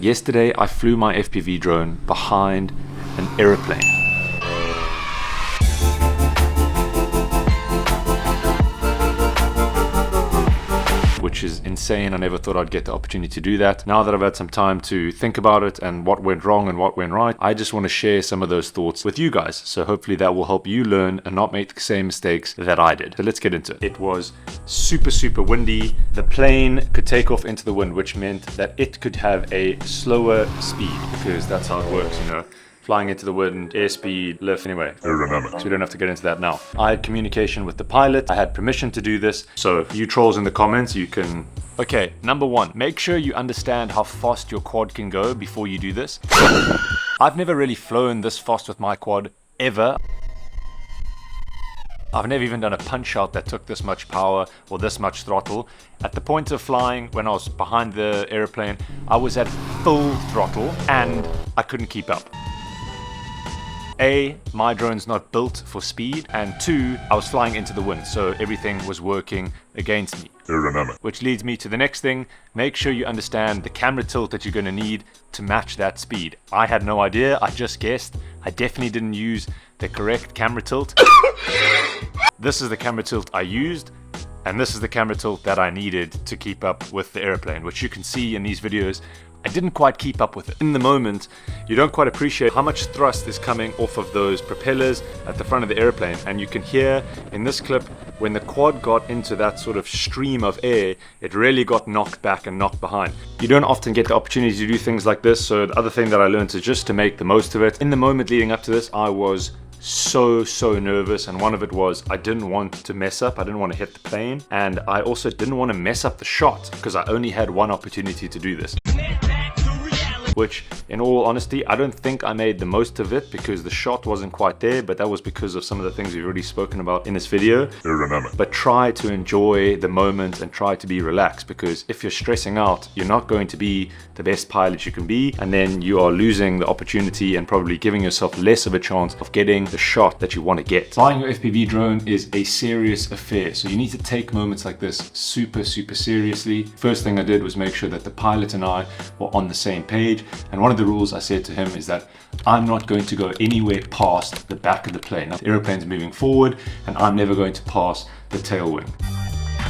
Yesterday I flew my FPV drone behind an aeroplane. Which is insane. I never thought I'd get the opportunity to do that. Now that I've had some time to think about it and what went wrong and what went right, I just want to share some of those thoughts with you guys. So hopefully that will help you learn and not make the same mistakes that I did. So let's get into it. It was super windy. The plane could take off into the wind, which meant that it could have a slower speed because that's how it works, you know. Flying into the wind, airspeed, lift, anyway. Aerodynamics. So we don't have to get into that now. I had communication with the pilot. I had permission to do this. So you trolls in the comments, you can... Okay, number one, make sure you understand how fast your quad can go before you do this. I've never really flown this fast with my quad, ever. I've never even done a punch out that took this much power or this much throttle. At the point of flying, when I was behind the airplane, I was at full throttle and I couldn't keep up. A, my drone's not built for speed, and two, I was flying into the wind, so everything was working against me. Aerodynamic. Which leads me to the next thing. Make sure you understand the camera tilt that you're going to need to match that speed. I had no idea, I just guessed. I definitely didn't use the correct camera tilt. This is the camera tilt I used, and this is the camera tilt that I needed to keep up with the airplane, which you can see in these videos. I didn't quite keep up with it. In the moment, you don't quite appreciate how much thrust is coming off of those propellers at the front of the airplane. And you can hear in this clip, when the quad got into that sort of stream of air, it really got knocked back and knocked behind. You don't often get the opportunity to do things like this. So the other thing that I learned is just to make the most of it. In the moment leading up to this, I was so nervous, and one of it was I didn't want to mess up. I didn't want to hit the plane, and I also didn't want to mess up the shot because I only had one opportunity to do this. Which, in all honesty, I don't think I made the most of it because the shot wasn't quite there, but that was because of some of the things we've already spoken about in this video. Aerodynamic. But try to enjoy the moment and try to be relaxed, because if you're stressing out, you're not going to be the best pilot you can be, and then you are losing the opportunity and probably giving yourself less of a chance of getting the shot that you want to get. Flying your FPV drone is a serious affair, so you need to take moments like this super seriously. First thing I did was make sure that the pilot and I were on the same page. And one of the rules I said to him is that I'm not going to go anywhere past the back of the plane. The airplane's moving forward and I'm never going to pass the tail wing.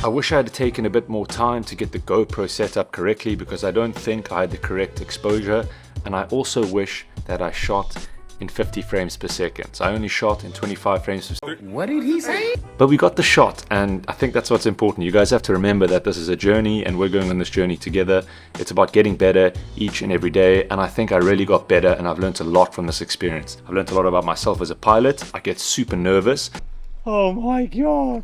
I wish I had taken a bit more time to get the GoPro set up correctly because I don't think I had the correct exposure, and I also wish that I shot in 50 frames per second. So I only shot in 25 frames per second. What did he say? But we got the shot, and I think that's what's important. You guys have to remember that this is a journey and we're going on this journey together. It's about getting better each and every day, and I think I really got better, and I've learned a lot from this experience. I've learned a lot about myself as a pilot. I get super nervous. Oh my God.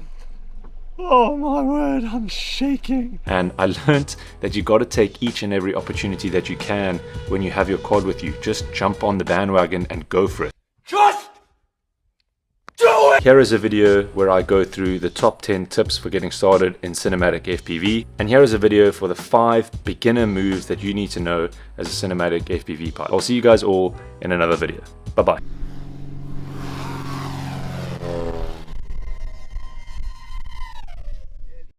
Oh my word, I'm shaking. And I learned that you got to take each and every opportunity that you can when you have your quad with you. Just jump on the bandwagon and go for it. Just do it! Here is a video where I go through the top 10 tips for getting started in cinematic FPV. And here is a video for the 5 beginner moves that you need to know as a cinematic FPV pilot. I'll see you guys all in another video. Bye-bye.